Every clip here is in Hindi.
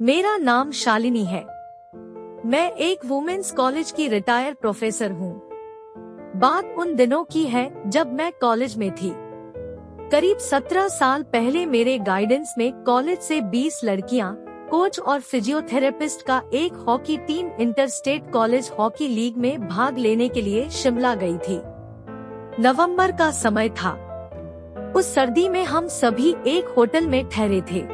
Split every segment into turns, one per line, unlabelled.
मेरा नाम शालिनी है। मैं एक वुमेन्स कॉलेज की रिटायर्ड प्रोफेसर हूँ। बात उन दिनों की है जब मैं कॉलेज में थी। करीब 17 साल पहले मेरे गाइडेंस में कॉलेज से 20 लड़कियाँ, कोच और फिजियोथेरेपिस्ट का एक hockey team inter state college hockey league में भाग लेने के लिए शिमला गई थी। नवंबर का समय था। उस सर्दी में हम सभी एक होटल में ठहरे थे।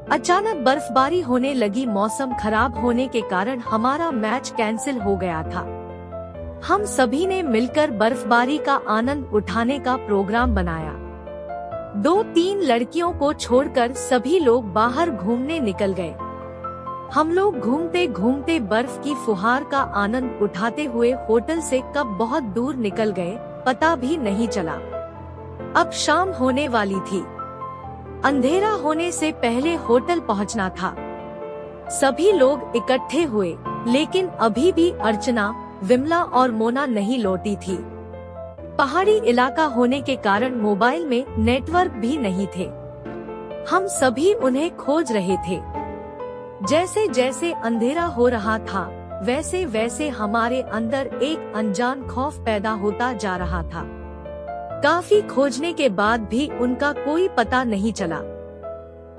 अचानक बर्फबारी होने लगी। मौसम खराब होने के कारण हमारा मैच कैंसिल हो गया था। हम सभी ने मिलकर बर्फबारी का आनंद उठाने का प्रोग्राम बनाया। 2-3 लड़कियों को छोड़कर सभी लोग बाहर घूमने निकल गए। हम लोग घूमते घूमते बर्फ की फुहार का आनंद उठाते हुए होटल से कब बहुत दूर निकल गए, पता भी नहीं चला। अब शाम होने वाली थी। अंधेरा होने से पहले होटल पहुंचना था। सभी लोग इकट्ठे हुए, लेकिन अभी भी अर्चना, विमला और मोना नहीं लौटी थी। पहाड़ी इलाका होने के कारण मोबाइल में नेटवर्क भी नहीं थे। हम सभी उन्हें खोज रहे थे। जैसे जैसे अंधेरा हो रहा था, वैसे वैसे हमारे अंदर एक अनजान खौफ पैदा होता जा रहा था। काफी खोजने के बाद भी उनका कोई पता नहीं चला।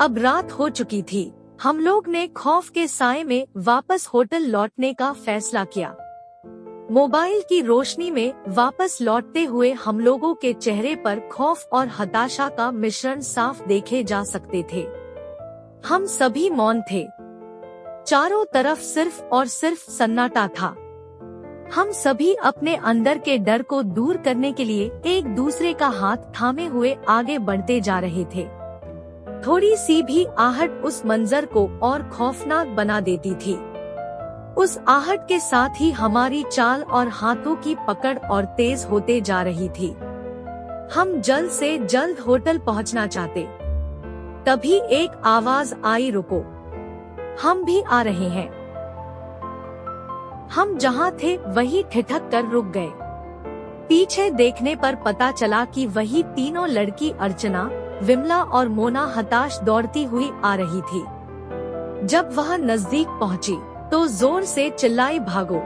अब रात हो चुकी थी। हम लोग ने खौफ के साए में वापस होटल लौटने का फैसला किया। मोबाइल की रोशनी में वापस लौटते हुए हम लोगों के चेहरे पर खौफ और हताशा का मिश्रण साफ देखे जा सकते थे। हम सभी मौन थे। चारों तरफ सिर्फ और सिर्फ सन्नाटा था। हम सभी अपने अंदर के डर को दूर करने के लिए एक दूसरे का हाथ थामे हुए आगे बढ़ते जा रहे थे। थोड़ी सी भी आहट उस मंजर को और खौफनाक बना देती थी। उस आहट के साथ ही हमारी चाल और हाथों की पकड़ और तेज होते जा रही थी। हम जल्द से जल्द होटल पहुंचना चाहते। तभी एक आवाज आई, रुको, हम भी आ रहे हैं। हम जहाँ थे वही ठिठक कर रुक गए। पीछे देखने पर पता चला कि वही तीनों लड़की अर्चना, विमला और मोना हताश दौड़ती हुई आ रही थी। जब वह नजदीक पहुंची तो जोर से चिल्लाई, भागो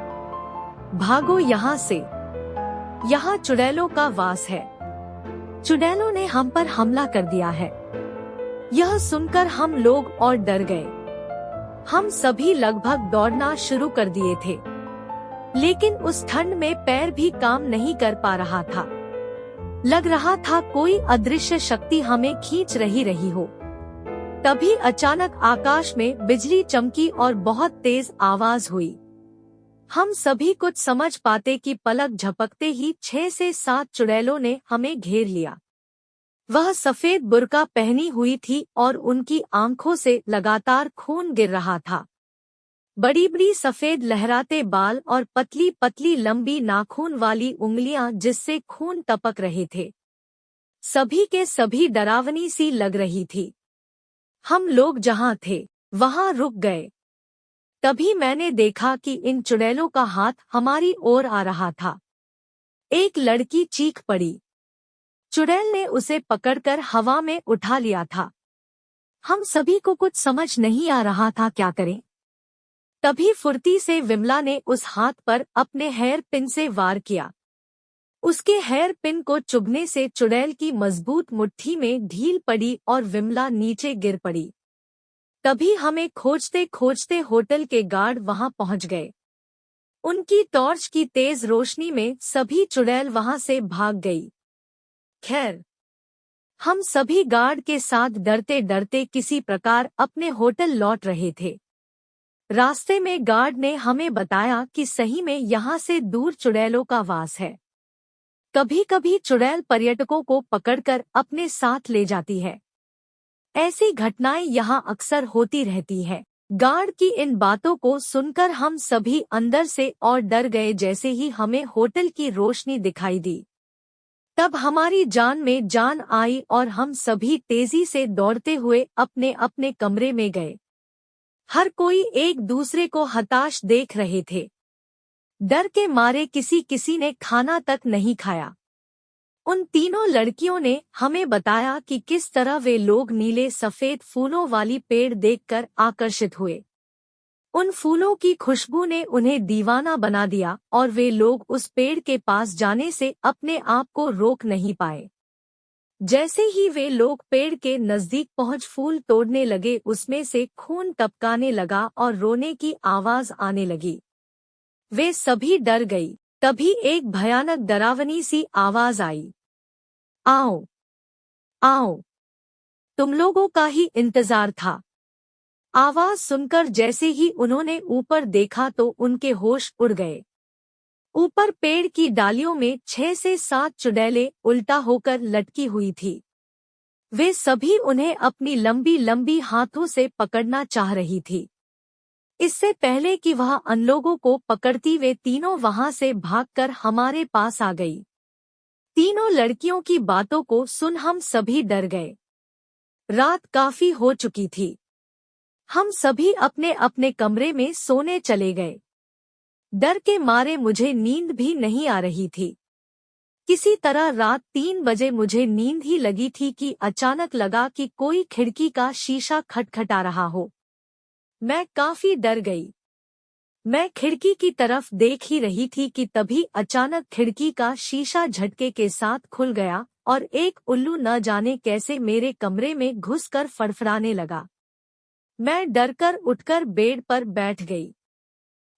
भागो यहाँ से, यहाँ चुड़ैलों का वास है। चुड़ैलों ने हम पर हमला कर दिया है। यह सुनकर हम लोग और डर गए। हम सभी लगभग दौड़ना शुरू कर दिए थे, लेकिन उस ठंड में पैर भी काम नहीं कर पा रहा था। लग रहा था कोई अदृश्य शक्ति हमें खींच रही हो। तभी अचानक आकाश में बिजली चमकी और बहुत तेज आवाज हुई। हम सभी कुछ समझ पाते कि पलक झपकते ही 6 से 7 चुड़ैलों ने हमें घेर लिया। वह सफेद बुर्का पहनी हुई थी और उनकी आंखों से लगातार खून गिर रहा था। बड़ी बड़ी सफेद लहराते बाल और पतली पतली लंबी नाखून वाली उंगलियां जिससे खून टपक रहे थे। सभी के सभी डरावनी सी लग रही थी। हम लोग जहां थे वहां रुक गए। तभी मैंने देखा कि इन चुड़ैलों का हाथ हमारी ओर आ रहा था। एक लड़की चीख पड़ी। चुड़ैल ने उसे पकड़कर हवा में उठा लिया था। हम सभी को कुछ समझ नहीं आ रहा था क्या करें। तभी फुर्ती से विमला ने उस हाथ पर अपने हेयर पिन से वार किया। उसके हेयर पिन को चुभने से चुड़ैल की मजबूत मुट्ठी में ढील पड़ी और विमला नीचे गिर पड़ी। तभी हमें खोजते खोजते होटल के गार्ड वहां पहुंच गए। उनकी टॉर्च की तेज रोशनी में सभी चुड़ैल वहां से भाग गई। खैर, हम सभी गार्ड के साथ डरते डरते किसी प्रकार अपने होटल लौट रहे थे। रास्ते में गार्ड ने हमें बताया कि सही में यहाँ से दूर चुड़ैलों का वास है। कभी कभी चुड़ैल पर्यटकों को पकड़कर अपने साथ ले जाती है। ऐसी घटनाएं यहाँ अक्सर होती रहती है। गार्ड की इन बातों को सुनकर हम सभी अंदर से और डर गए। जैसे ही हमें होटल की रोशनी दिखाई दी, तब हमारी जान में जान आई और हम सभी तेजी से दौड़ते हुए अपने अपने कमरे में गए। हर कोई एक दूसरे को हताश देख रहे थे। डर के मारे किसी किसी ने खाना तक नहीं खाया। उन तीनों लड़कियों ने हमें बताया कि किस तरह वे लोग नीले सफेद फूलों वाली पेड़ देखकर आकर्षित हुए। उन फूलों की खुशबू ने उन्हें दीवाना बना दिया और वे लोग उस पेड़ के पास जाने से अपने आप को रोक नहीं पाए। जैसे ही वे लोग पेड़ के नजदीक पहुंच फूल तोड़ने लगे, उसमें से खून टपकाने लगा और रोने की आवाज आने लगी। वे सभी डर गई। तभी एक भयानक डरावनी सी आवाज आई, आओ, आओ, तुम लोगों का ही इंतजार था। आवाज सुनकर जैसे ही उन्होंने ऊपर देखा तो उनके होश उड़ गए। ऊपर पेड़ की डालियों में 6 से 7 चुड़ैलें उल्टा होकर लटकी हुई थी। वे सभी उन्हें अपनी लंबी लंबी हाथों से पकड़ना चाह रही थी। इससे पहले कि वह अन लोगों को पकड़ती, वे तीनों वहां से भागकर हमारे पास आ गई। तीनों लड़कियों की बातों को सुन हम सभी डर गए। रात काफी हो चुकी थी। हम सभी अपने अपने कमरे में सोने चले गए। डर के मारे मुझे नींद भी नहीं आ रही थी। किसी तरह रात 3 बजे मुझे नींद ही लगी थी कि अचानक लगा कि कोई खिड़की का शीशा खटखटा रहा हो। मैं काफी डर गई। मैं खिड़की की तरफ देख ही रही थी कि तभी अचानक खिड़की का शीशा झटके के साथ खुल गया और एक उल्लू न जाने कैसे मेरे कमरे में घुसकर फड़फड़ाने लगा। मैं डरकर उठकर बेड पर बैठ गई।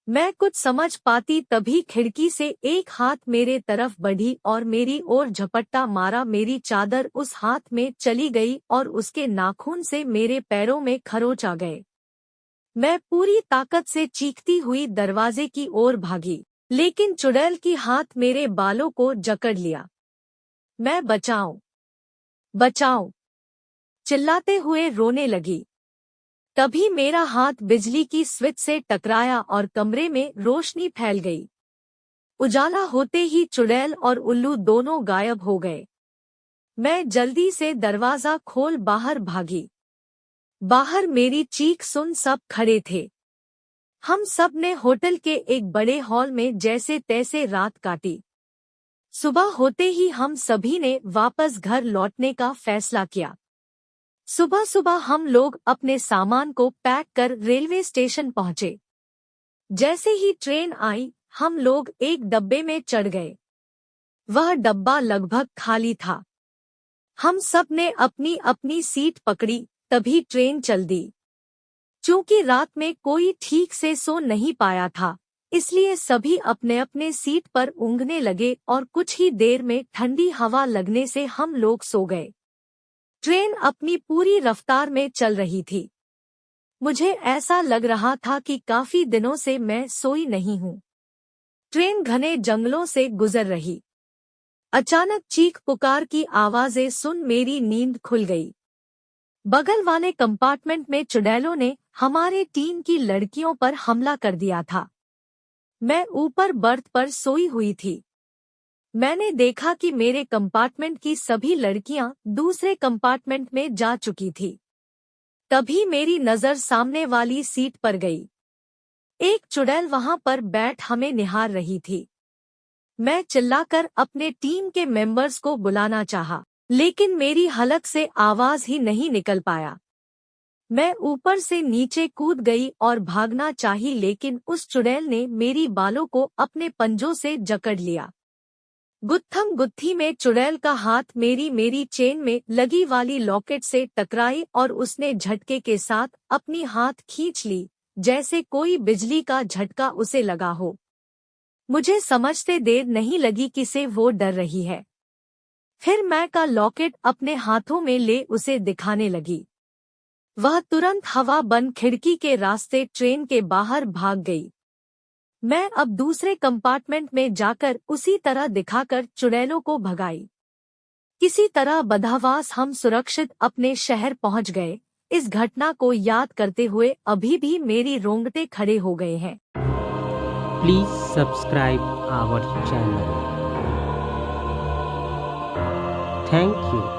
मैं कुछ समझ पाती तभी खिड़की से एक हाथ मेरे तरफ बढ़ी और मेरी ओर झपट्टा मारा। मेरी चादर उस हाथ में चली गई और उसके नाखून से मेरे पैरों में खरोंच आ गए। मैं पूरी ताकत से चीखती हुई दरवाजे की ओर भागी, लेकिन चुड़ैल की हाथ मेरे बालों को जकड़ लिया। मैं बचाओ, बचाओ, चिल्लाते हुए रोने लगी। तभी मेरा हाथ बिजली की स्विच से टकराया और कमरे में रोशनी फैल गई। उजाला होते ही चुड़ैल और उल्लू दोनों गायब हो गए। मैं जल्दी से दरवाजा खोल बाहर भागी। बाहर मेरी चीख सुन सब खड़े थे। हम सब ने होटल के एक बड़े हॉल में जैसे तैसे रात काटी। सुबह होते ही हम सभी ने वापस घर लौटने का फैसला किया। सुबह सुबह हम लोग अपने सामान को पैक कर रेलवे स्टेशन पहुंचे। जैसे ही ट्रेन आई, हम लोग एक डब्बे में चढ़ गए। वह डब्बा लगभग खाली था। हम सब ने अपनी अपनी सीट पकड़ी। तभी ट्रेन चल दी। चूंकि रात में कोई ठीक से सो नहीं पाया था, इसलिए सभी अपने अपने सीट पर ऊँघने लगे और कुछ ही देर में ठंडी हवा लगने से हम लोग सो गए। ट्रेन अपनी पूरी रफ्तार में चल रही थी। मुझे ऐसा लग रहा था कि काफी दिनों से मैं सोई नहीं हूँ। ट्रेन घने जंगलों से गुजर रही। अचानक चीख पुकार की आवाजें सुन मेरी नींद खुल गई। बगल वाले कंपार्टमेंट में चुड़ैलों ने हमारे टीम की लड़कियों पर हमला कर दिया था। मैं ऊपर बर्थ पर सोई हुई थी। मैंने देखा कि मेरे कंपार्टमेंट की सभी लड़कियां दूसरे कंपार्टमेंट में जा चुकी थी। तभी मेरी नजर सामने वाली सीट पर गई। एक चुड़ैल वहां पर बैठ हमें निहार रही थी। मैं चिल्लाकर अपने टीम के मेंबर्स को बुलाना चाहा, लेकिन मेरी हलक से आवाज ही नहीं निकल पाया। मैं ऊपर से नीचे कूद गई और भागना चाही, लेकिन उस चुड़ैल ने मेरी बालों को अपने पंजों से जकड़ लिया। गुत्थम गुत्थी में चुड़ैल का हाथ मेरी चेन में लगी वाली लॉकेट से टकराई और उसने झटके के साथ अपनी हाथ खींच ली, जैसे कोई बिजली का झटका उसे लगा हो। मुझे समझते देर नहीं लगी कि से वो डर रही है। फिर मैं का लॉकेट अपने हाथों में ले उसे दिखाने लगी। वह तुरंत हवा बंद खिड़की के रास्ते ट्रेन के बाहर भाग गई। मैं अब दूसरे कंपार्टमेंट में जाकर उसी तरह दिखाकर चुड़ैलों को भगाई। किसी तरह बदहवास हम सुरक्षित अपने शहर पहुंच गए। इस घटना को याद करते हुए अभी भी मेरी रोंगटे खड़े हो गए हैं।
Please subscribe our channel. Thank you.